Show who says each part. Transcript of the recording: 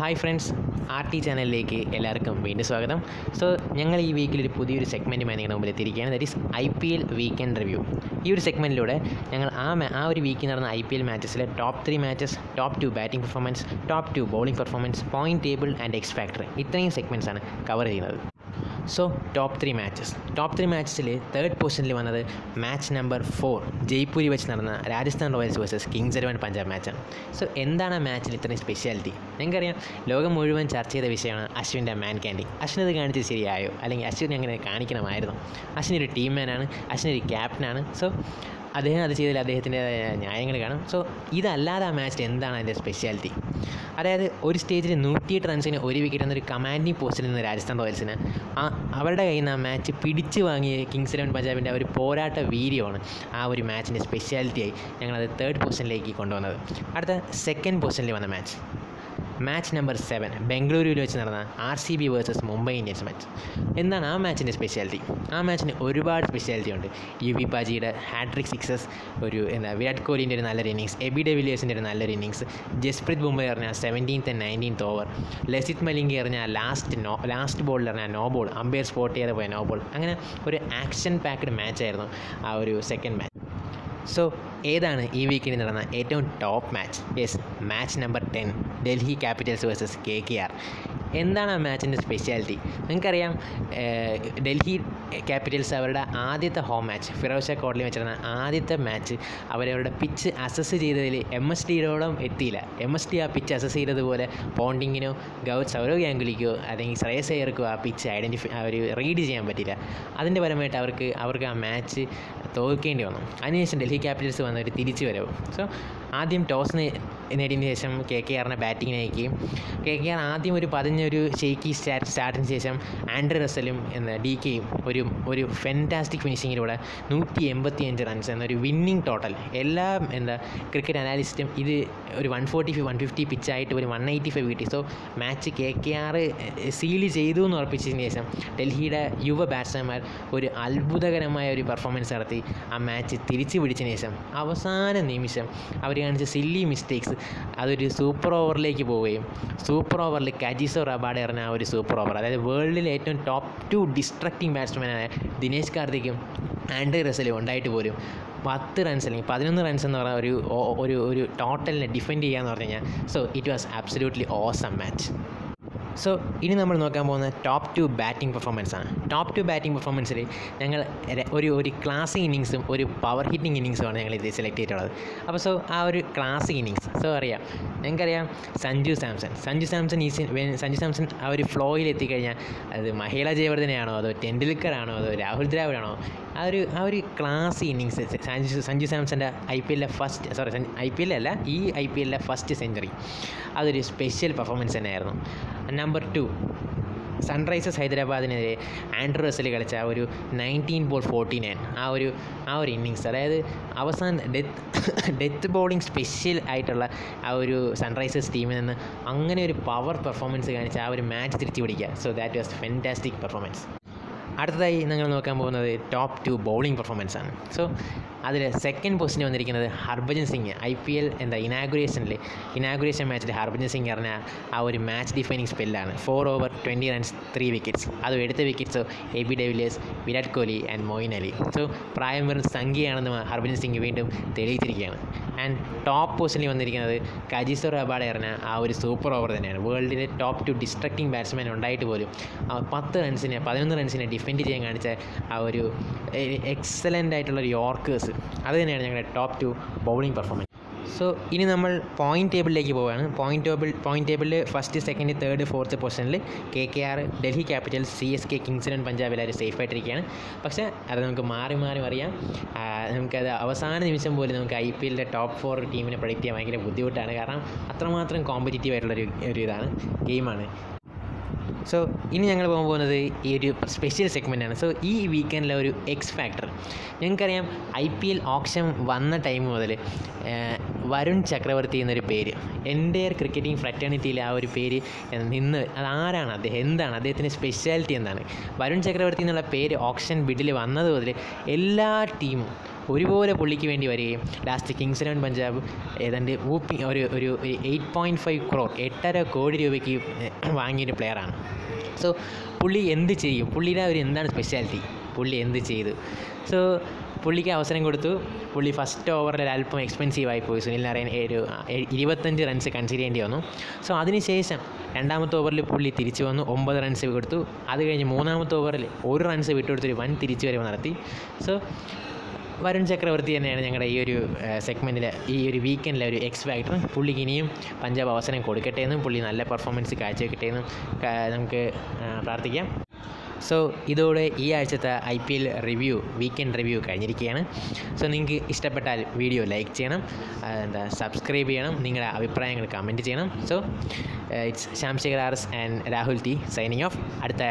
Speaker 1: Hi friends, R T ചാനലിലേക്ക് എല്ലാവർക്കും വീണ്ടും സ്വാഗതം. സോ ഞങ്ങൾ ഈ വീക്കിൽ ഒരു പുതിയൊരു സെഗ്മെൻറ്റുമായി നിങ്ങളുടെ മുമ്പിൽ എത്തിയിരിക്കുകയാണ്. That is IPL weekend review. ഈ ഒരു സെഗ്മെൻറ്റിലൂടെ ഞങ്ങൾ ആ ഒരു വീക്കിൽ നടന്ന IPL മാച്ചസിലെ top 3 matches, top 2 batting performance, top 2 bowling performance, point table and X factor, ഇത്രയും സെഗ്മെൻറ്റ്സാണ് കവർ ചെയ്യുന്നത്. സോ ടോപ്പ് 3 മാച്ചസിൽ തേർഡ് പൊസിഷനിൽ വന്നത് മാച്ച് നമ്പർ 4 ജയ്പൂരിൽ വെച്ച് നടന്ന Rajasthan Royals versus Kings 11 Punjab മാച്ചാണ്. സോ എന്താണ് ആ മാച്ചിൽ ഇത്രയും സ്പെഷ്യാലിറ്റി? നിങ്ങൾക്കറിയാം, ലോകം മുഴുവൻ ചർച്ച ചെയ്ത വിഷയമാണ് അശ്വിൻ്റെ മാൻ ക്യാൻഡിങ്. അശ്വിൻ ഇത് കാണിച്ചത് ശരിയായോ, അല്ലെങ്കിൽ അശ്വിൻ അങ്ങനെ കാണിക്കണമായിരുന്നു? അശ്വിൻ ഒരു ടീം മാനാണ്, അശ്വിൻ ഒരു ക്യാപ്റ്റനാണ്. സോ അദ്ദേഹം അത് ചെയ്തതിൽ അദ്ദേഹത്തിൻ്റെതായ ന്യായങ്ങൾ കാണും. സോ ഇതല്ലാതെ ആ മാച്ചിൽ എന്താണ് അതിൻ്റെ സ്പെഷ്യാലിറ്റി? അതായത് ഒരു സ്റ്റേജിൽ 108 റൺസിന് ഒരു വിക്കറ്റ് എന്നൊരു കമാൻഡിങ് പോസ്റ്റിൽ നിന്ന് രാജസ്ഥാൻ റോയൽസിന് അവരുടെ കയ്യിൽ നിന്ന് ആ മാച്ച് പിടിച്ചു വാങ്ങിയ കിങ്സ് 11 പഞ്ചാബിൻ്റെ ഒരു പോരാട്ട വീര്യമാണ് ആ ഒരു മാച്ചിൻ്റെ സ്പെഷ്യാലിറ്റിയായി ഞങ്ങളത് തേർഡ് പൊസിഷനിലേക്ക് കൊണ്ടുവന്നത്. അടുത്ത സെക്കൻഡ് പൊസിഷനിൽ വന്ന മാച്ച് നമ്പർ 7 ബംഗളൂരുവിൽ വെച്ച് നടന്ന RCB versus Mumbai Indians match. എന്താണ് ആ മാച്ചിൻ്റെ സ്പെഷ്യാലിറ്റി? ആ മാച്ചിന് ഒരുപാട് സ്പെഷ്യാലിറ്റി ഉണ്ട്. യുവി പാജിയുടെ ഹാട്രിക് സിക്സസ്, വിരാട് കോഹ്ലിൻ്റെ ഒരു നല്ലൊരു ഇന്നിങ്സ്, എബി ഡെവിലിയേഴ്സിൻ്റെ ഒരു നല്ലൊരു ഇന്നിങ്സ്, ജസ്പ്രീത് ബുംറ എറിഞ്ഞ 17th and 19th over, Lasith Malinga എറിഞ്ഞ ലാസ്റ്റ് ബോളിൽ എറിഞ്ഞ നോ ബോൾ, അമ്പയർ സ്പോട്ട് ചെയ്ത് പോയ നോ ബോൾ, അങ്ങനെ ഒരു ആക്ഷൻ പാക്ഡ് മാച്ചായിരുന്നു ആ ഒരു സെക്കൻഡ് മാച്ച്. സോ ഏതാണ് ഈ വീക്കിൽ നടന്ന ഏറ്റവും top match? Yes, match number 10 Delhi Capitals versus KKR. എന്താണ് ആ മാച്ചിൻ്റെ സ്പെഷ്യാലിറ്റി? നിങ്ങൾക്കറിയാം, ഡൽഹി ക്യാപിറ്റൽസ് അവരുടെ ആദ്യത്തെ ഹോം മാച്ച് ഫിറോസ് ഷാ കോട്ട്ലി വെച്ചിരുന്ന ആദ്യത്തെ മാച്ച് അവരവരുടെ പിച്ച് അസസ് ചെയ്തതിൽ MSDയോളം എത്തിയില്ല. MSD ആ പിച്ച് അസസ് ചെയ്തതുപോലെ പോണ്ടിങ്ങിനോ സൗരവ് ഗാംഗുലിക്കോ അല്ലെങ്കിൽ ശ്രേയസ് അയ്യർക്കോ ആ പിച്ച് റീഡ് ചെയ്യാൻ പറ്റില്ല. അതിൻ്റെ പരമായിട്ട് അവർക്ക് ആ മാച്ച് തോൽക്കേണ്ടി വന്നു. അതിനുശേഷം ഡൽഹി ക്യാപിറ്റൽസ് വന്ന ഒരു തിരിച്ചു വരവ്. സോ ആദ്യം ടോസ് നേടിയതിന് ശേഷം KKRനെ ബാറ്റിങ്ങിന് അയക്കുകയും KKR ആദ്യം ഒരു ഷെയ്ക്കി സ്റ്റാർട്ടിന് ശേഷം ആൻഡ്രെ റസലും DKയും ഒരു ഫെൻറ്റാസ്റ്റിക് ഫിനിഷിങ്ങിലൂടെ 185 റൺസ് എന്നൊരു വിന്നിങ് ടോട്ടൽ. എല്ലാ ക്രിക്കറ്റ് അനാലിസ്റ്റും ഇത് ഒരു 140-150 പിച്ചായിട്ട് ഒരു 185 കിട്ടി. സോ മാച്ച് KKR സീൽ ചെയ്തു എന്ന് ഉറപ്പിച്ചതിന് ശേഷം ഡൽഹിയുടെ യുവ ബാറ്റ്സ്മാൻമാർ ഒരു അത്ഭുതകരമായ ഒരു പെർഫോമൻസ് നടത്തി ആ മാച്ച് തിരിച്ചു പിടിച്ചതിന് ശേഷം അവസാന നിമിഷം അവർ കാണിച്ച സില്ലി മിസ്റ്റേക്സ് അതൊരു സൂപ്പർ ഓവറിലേക്ക് പോവുകയും സൂപ്പർ ഓവറിൽ കജിസോ റബാഡ എറിഞ്ഞ ആ ഒരു സൂപ്പർ ഓവർ, അതായത് വേൾഡിലെ ഏറ്റവും ടോപ്പ് 2 ഡിസ്ട്രക്റ്റിംഗ് ബാറ്റ്സ്മാനായ ദിനേശ് കാർത്തിക്കും ആൻഡ്രെ റസലും ഉണ്ടായിട്ട് പോലും 10 റൺസ് അല്ലെങ്കിൽ 11 റൺസ് എന്ന് പറഞ്ഞ ഒരു ടോട്ടലിനെ ഡിഫെൻഡ് ചെയ്യുക എന്ന് പറഞ്ഞു കഴിഞ്ഞാൽ, so it was absolutely awesome match. So ഇനി നമ്മൾ നോക്കാൻ പോകുന്ന ടോപ്പ് 2 ബാറ്റിംഗ് പെർഫോമൻസാണ്. ടോപ്പ് 2 ബാറ്റിംഗ് പെർഫോമൻസിൽ ഞങ്ങൾ ഒരു ക്ലാസിക് ഇന്നിങ്സും ഒരു പവർ ഹിറ്റിംഗ് ഇന്നിങ്സുമാണ് ഞങ്ങൾ ഇത് സെലക്ട് ചെയ്തിട്ടുള്ളത്. അപ്പോൾ സോ ആ ഒരു ക്ലാസിക് ഇന്നിങ്സ് ഞങ്ങൾക്കറിയാം സഞ്ജു സാംസൺ ആ ഒരു ഫ്ലോയിൽ എത്തിക്കഴിഞ്ഞാൽ അത് മഹേല ജയവർദ്ധനെയാണോ അതോ ടെണ്ടുൽക്കറാണോ അതോ രാഹുൽ ദ്രാവിഡാണോ, ആ ഒരു ക്ലാസ് ഇന്നിങ്സ് സഞ്ജു സാംസൻ്റെ IPL ഫസ്റ്റ് സെഞ്ചുറി, അതൊരു സ്പെഷ്യൽ പെർഫോമൻസ് തന്നെയായിരുന്നു. നമ്പർ 2 സൺറൈസേഴ്സ് ഹൈദരാബാദിനെതിരെ ആൻഡ്രൂ റസൽ കളിച്ച ആ ഒരു 19 ball 49 ആ ഒരു ഇന്നിങ്സ്, അതായത് അവസാനം ഡെത്ത് ബോളിംഗ് സ്പെഷ്യൽ ആയിട്ടുള്ള ആ ഒരു സൺറൈസേഴ്സ് ടീമിൽ നിന്ന് അങ്ങനെ ഒരു പവർ പെർഫോമൻസ് കാണിച്ച ആ ഒരു മാച്ച് തിരിച്ചു പിടിക്കുക. So that was fantastic performance. അടുത്തതായി നിങ്ങൾ നോക്കാൻ പോകുന്നത് ടോപ്പ് 2 ബോളിംഗ് പെർഫോമൻസാണ്. സോ അതിൽ സെക്കൻഡ് പൊസിഷനിൽ വന്നിരിക്കുന്നത് ഹർഭജൻ സിംഗ്. IPL ഇനാഗുറേഷൻ മാച്ചിൽ ഹർഭജൻ സിംഗ് എറിഞ്ഞ ആ ഒരു മാച്ച് ഡിഫൈനിങ് സ്പെല്ലാണ്. 4 over 20 runs 3 wickets. അത് എടുത്ത wickets AB de Villiers, Virat Kohli and Moeen Ali. So പ്രായം വെറും സംഖ്യയാണെന്ന് ഹർഭജൻ സിംഗ് വീണ്ടും തെളിയിച്ചിരിക്കുകയാണ്. ആൻഡ് ടോപ്പ് പൊസിഷനിൽ വന്നിരിക്കുന്നത് കജിസോ റബാഡ എറിഞ്ഞ ആ ഒരു സൂപ്പർ ഓവർ തന്നെയാണ്. വേൾഡിലെ ടോപ്പ് 2 ഡിസ്ട്രക്റ്റിംഗ് ബാറ്റ്സ്മാൻ ഉണ്ടായിട്ട് പോലും 11 റൺസിനെ ഡിഫെൻഡ് ചെയ്യാൻ കാണിച്ച ആ ഒരു എക്സലൻ്റ് ആയിട്ടുള്ളൊരു യോർക്കേഴ്സ്, അത് തന്നെയാണ് ഞങ്ങളുടെ ടോപ്പ് 2 ബൗളിംഗ് പെർഫോമൻസ്. സോ ഇനി നമ്മൾ പോയിൻറ്റ് ടേബിളിലേക്ക് പോവുകയാണ്. പോയിൻറ്റ് ടേബിളിൽ ഫസ്റ്റ്, സെക്കൻഡ്, തേർഡ്, ഫോർത്ത് പൊസിഷനിൽ KKR, Delhi Capitals, CSK, Kings 11 Punjab എല്ലാവരും സേഫായിട്ടിരിക്കുകയാണ്. പക്ഷേ അത് നമുക്ക് മാറി അറിയാം. നമുക്കത് അവസാന നിമിഷം പോലും നമുക്ക് IPL ടോപ്പ് 4 ടീമിനെ പ്രഡിക്റ്റ് ചെയ്യാൻ ഭയങ്കര ബുദ്ധിമുട്ടാണ്. കാരണം അത്രമാത്രം കോമ്പറ്റീറ്റീവ് ആയിട്ടുള്ളൊരു ഗെയിമാണ്. സോ ഇനി ഞങ്ങൾ പോകാൻ പോകുന്നത് ഈ ഒരു സ്പെഷ്യൽ സെഗ്മെൻറ്റാണ്. സോ ഈ വീക്കെൻഡിലെ ഒരു എക്സ് ഫാക്ടർ. ഞങ്ങൾക്കറിയാം, IPL ഓപ്ഷൻ വന്ന ടൈം മുതൽ വരുൺ ചക്രവർത്തി എന്നൊരു പേര് എൻ്റയർ ക്രിക്കറ്റിംഗ് ഫ്രറ്റേണിറ്റിയിൽ ആ ഒരു പേര് അതാരാണ് അദ്ദേഹം, എന്താണ് അദ്ദേഹത്തിൻ്റെ സ്പെഷ്യാലിറ്റി എന്താണ്? വരുൺ ചക്രവർത്തി എന്നുള്ള പേര് ഓപ്ഷൻ ബിഡിൽ വന്നത് മുതൽ എല്ലാ ടീമും ഒരുപോലെ പുള്ളിക്ക് വേണ്ടി വരികയും ലാസ്റ്റ് കിങ്സ് 11 പഞ്ചാബ് ഏതാണ്ട് ഒരു 8.5 crore 8.5 കോടി രൂപയ്ക്ക് വാങ്ങിയൊരു പ്ലെയറാണ്. സോ പുള്ളി എന്ത് ചെയ്യും, പുള്ളിയുടെ എന്താണ് സ്പെഷ്യാലിറ്റി, പുള്ളി എന്ത് ചെയ്തു? സോ പുള്ളിക്ക് അവസരം കൊടുത്തു. പുള്ളി ഫസ്റ്റ് ഓവറിൽ അല്പം എക്സ്പെൻസീവായി പോയി. സുനിൽ നാരായൺ 25 റൺസ് കൺസിഡർ ചെയ്യേണ്ടി വന്നു. സോ അതിനുശേഷം രണ്ടാമത്തെ ഓവറിൽ പുള്ളി തിരിച്ചു വന്നു, 9 റൺസ് കൊടുത്തു. അത് കഴിഞ്ഞ് മൂന്നാമത്തെ ഓവറിൽ 1 റൺസ് വിട്ടുകൊടുത്തൊരു വൻ തിരിച്ചുവരവ് നടത്തി. സോ വരുൺ ചക്രവർത്തി തന്നെയാണ് ഞങ്ങളുടെ ഈ ഒരു സെഗ്മെൻറ്റിലെ ഈ ഒരു വീക്കെൻഡിലെ ഒരു എക്സ് ഫാക്ടർ. പുള്ളിക്ക് ഇനിയും പഞ്ചാബ് അവസരം കൊടുക്കട്ടെ എന്നും പുള്ളി നല്ല പെർഫോമൻസ് കാഴ്ചവെക്കട്ടെ എന്നും നമുക്ക് പ്രാർത്ഥിക്കാം. സോ ഇതോടെ ഈ ആഴ്ചത്തെ IPL റിവ്യൂ, വീക്കെൻഡ് റിവ്യൂ കഴിഞ്ഞിരിക്കുകയാണ്. സോ നിങ്ങൾക്ക് ഇഷ്ടപ്പെട്ടാൽ വീഡിയോ ലൈക്ക് ചെയ്യണം, സബ്സ്ക്രൈബ് ചെയ്യണം, നിങ്ങളുടെ അഭിപ്രായങ്ങൾ കമൻറ്റ് ചെയ്യണം. So it's Shyamshekhar RS and Rahul T signing off. അടുത്ത